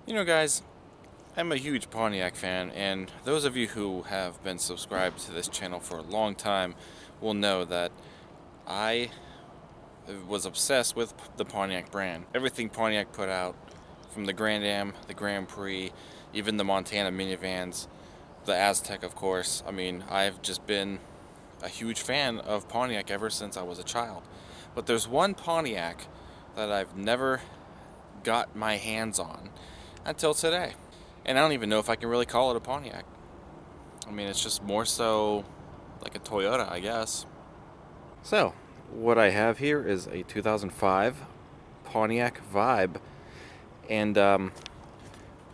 You know, guys, I'm a huge Pontiac fan, and those of you who have been subscribed to this channel for a long time will know that I was obsessed with the Pontiac brand. Everything Pontiac put out, from the Grand Am, the Grand Prix, even the Montana minivans, the Aztec, of course. I mean, I've just been a huge fan of Pontiac ever since I was a child. But there's one Pontiac that I've never got my hands on until today. And I don't even know if I can really call it a Pontiac. I mean, it's just more so like a Toyota, I guess. So, what I have here is a 2005 Pontiac Vibe. And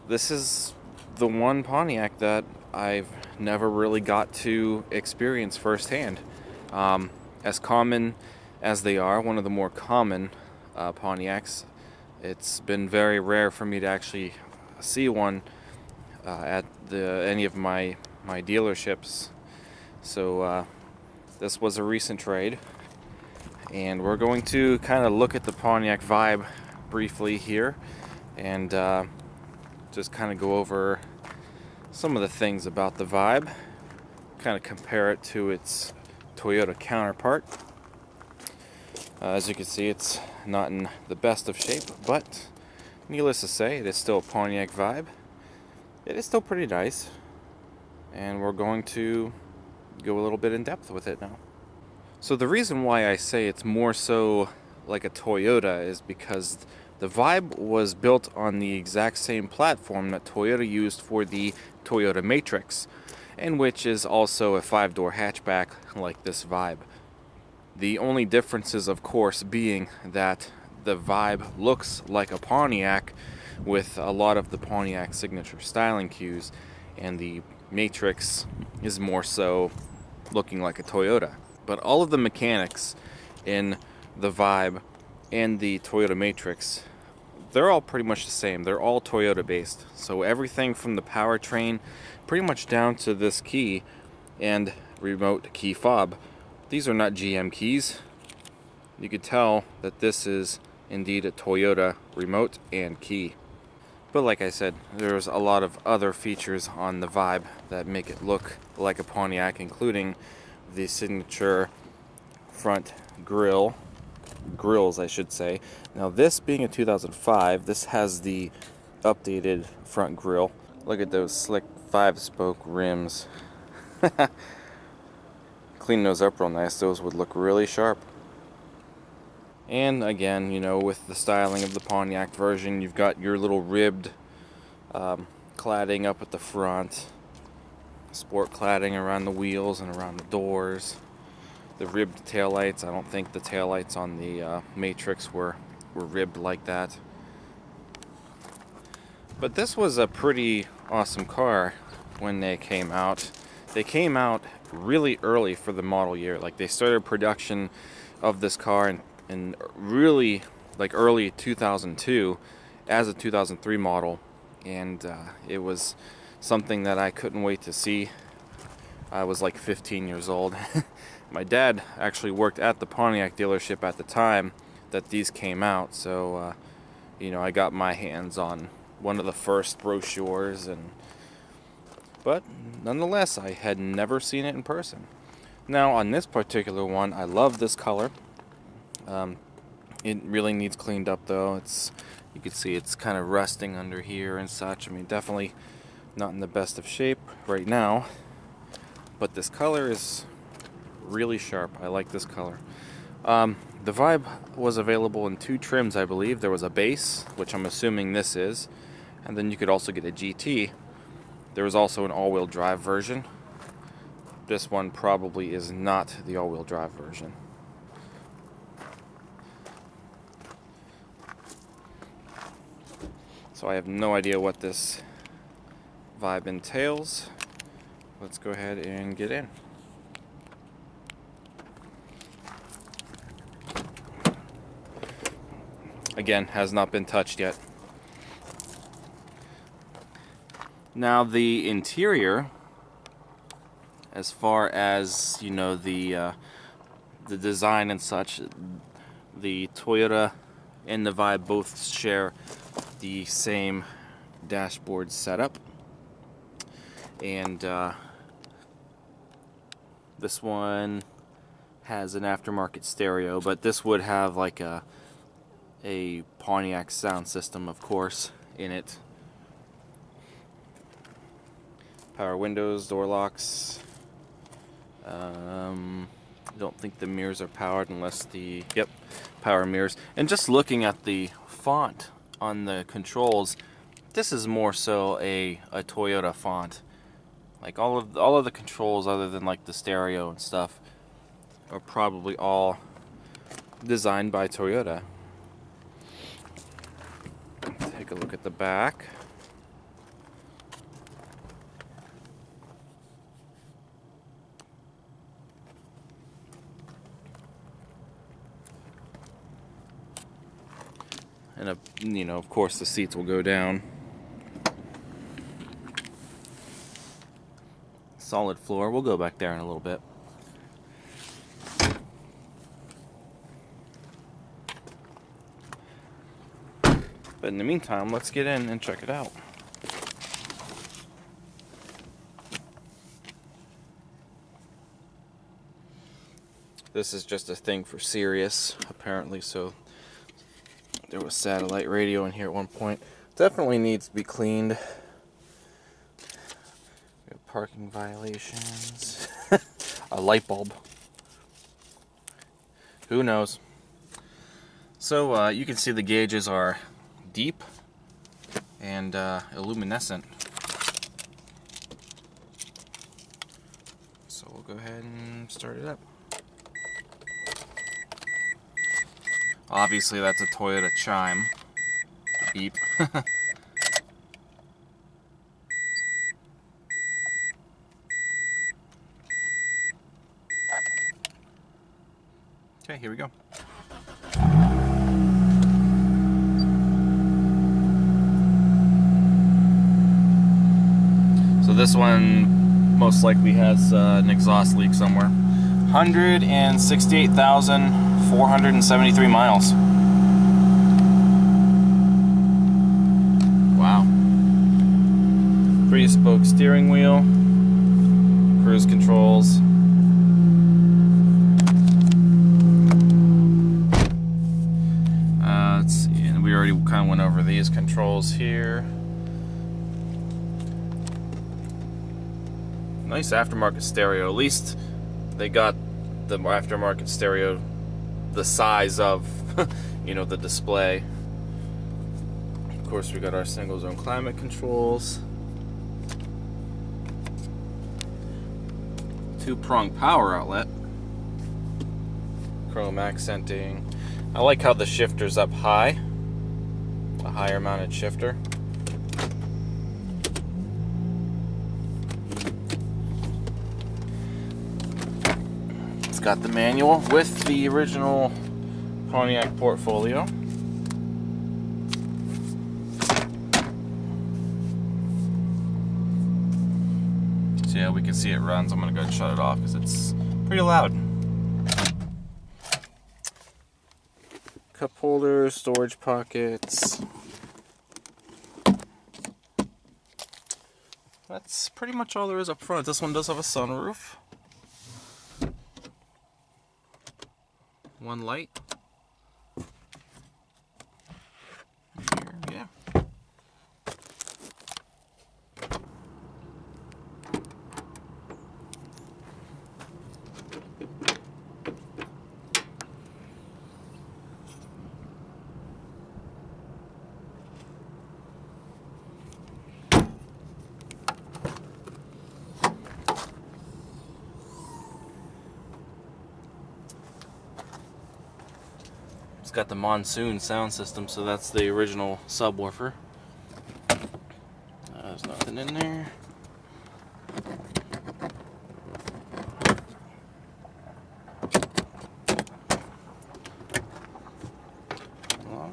this is the one Pontiac that I've never really got to experience firsthand. As common as they are, one of the more common Pontiacs, it's been very rare for me to actually see one at any of my dealerships. So this was a recent trade, and we're going to kind of look at the Pontiac Vibe briefly here, and just kind of go over some of the things about the Vibe, kind of compare it to its Toyota counterpart. As you can see, it's not in the best of shape, but needless to say, it is still a Pontiac Vibe. It is still pretty nice, and we're going to go a little bit in depth with it now. So the reason why I say it's more so like a Toyota is because the Vibe was built on the exact same platform that Toyota used for the Toyota Matrix, and which is also a 5-door hatchback like this Vibe. The only differences, of course, being that the Vibe looks like a Pontiac with a lot of the Pontiac signature styling cues, and the Matrix is more so looking like a Toyota. But all of the mechanics in the Vibe and the Toyota Matrix, they're all pretty much the same. They're all Toyota based. So everything from the powertrain pretty much down to this key and remote key fob, these are not GM keys. You could tell that this is indeed a Toyota remote and key. But like I said, there's a lot of other features on the Vibe that make it look like a Pontiac, including the signature front grills, I should say. Now, this being a 2005, this has the updated front grille. Look at those slick 5-spoke rims. Clean those up real nice, those would look really sharp. And again, you know, with the styling of the Pontiac version, you've got your little ribbed cladding up at the front, sport cladding around the wheels and around the doors, the ribbed taillights. I don't think the taillights on the Matrix were ribbed like that. But this was a pretty awesome car when they came out. They came out really early for the model year. Like, they started production of this car in really like early 2002 as a 2003 model, and it was something that I couldn't wait to see. I was like 15 years old. My dad actually worked at the Pontiac dealership at the time that these came out, so you know, I got my hands on one of the first brochures, but nonetheless, I had never seen it in person. Now, on this particular one, I love this color. It really needs cleaned up, though. You can see it's kind of rusting under here and such. I mean, definitely not in the best of shape right now, but this color is really sharp. I like this color. The Vibe was available in 2 trims, I believe. There was a base, which I'm assuming this is, and then you could also get a GT. There was also an all-wheel drive version. This one probably is not the all-wheel drive version. So I have no idea what this Vibe entails. Let's go ahead and get in. Again, has not been touched yet. Now, the interior, as far as, you know, the design and such, the Toyota and the Vibe both share the same dashboard setup. And this one has an aftermarket stereo, but this would have like a Pontiac sound system, of course, in it. Power windows, door locks. I don't think the mirrors are powered unless the, yep, power mirrors. And just looking at the font on the controls, this is more so a Toyota font. Like all of the controls, other than like the stereo and stuff, are probably all designed by Toyota. Take a look at the back. And you know, of course, the seats will go down. Solid floor. We'll go back there in a little bit. But in the meantime, let's get in and check it out. This is just a thing for Sirius, apparently, so there was satellite radio in here at one point. Definitely needs to be cleaned. We have parking violations. A light bulb. Who knows? So you can see the gauges are deep and illuminescent. So we'll go ahead and start it up. Obviously that's a Toyota chime. Beep. Okay, here we go. So this one most likely has an exhaust leak somewhere. 168,473 miles. Wow. 3-spoke steering wheel. Cruise controls. Let's see, and we already kind of went over these controls here. Nice aftermarket stereo. At least they got the aftermarket stereo the size of, you know, the display. Of course, we got our single zone climate controls. 2-prong power outlet. Chrome accenting. I like how the shifter's up high. A higher mounted shifter. It's got the manual with the original Pontiac portfolio. So yeah, we can see it runs. I'm gonna go and shut it off because it's pretty loud. Cup holder, storage pockets. That's pretty much all there is up front. This one does have a sunroof. One light. Here, yeah. It's got the monsoon sound system, so that's the original subwoofer. There's nothing in there. Lock.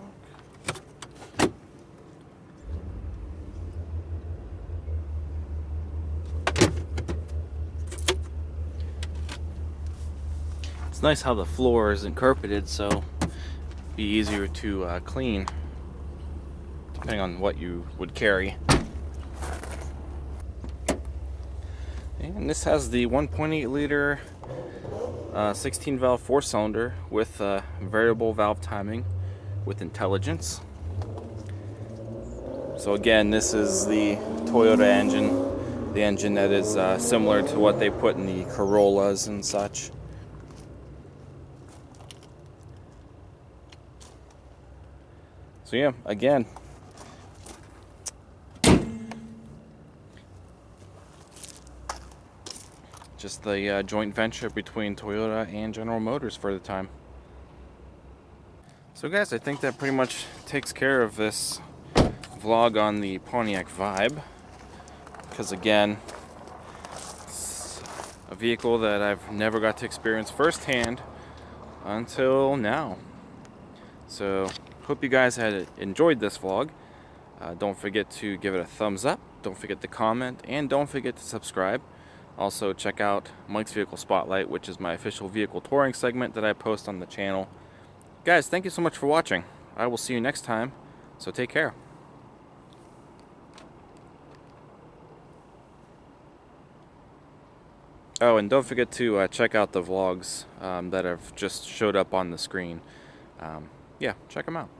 It's nice how the floor isn't carpeted, so be easier to clean. depending on what you would carry. And this has the 1.8 liter 16 valve 4-cylinder with variable valve timing with intelligence. So again, this is the Toyota engine, the engine that is similar to what they put in the Corollas and such. So yeah, again, just the joint venture between Toyota and General Motors for the time. So guys, I think that pretty much takes care of this vlog on the Pontiac Vibe, because again, it's a vehicle that I've never got to experience firsthand until now. So hope you guys had enjoyed this vlog. Don't forget to give it a thumbs up, don't forget to comment, and don't forget to subscribe. Also check out Mike's Vehicle Spotlight, which is my official vehicle touring segment that I post on the channel. Guys, thank you so much for watching. I will see you next time, so take care. Oh, and don't forget to check out the vlogs that have just showed up on the screen. Yeah, check them out.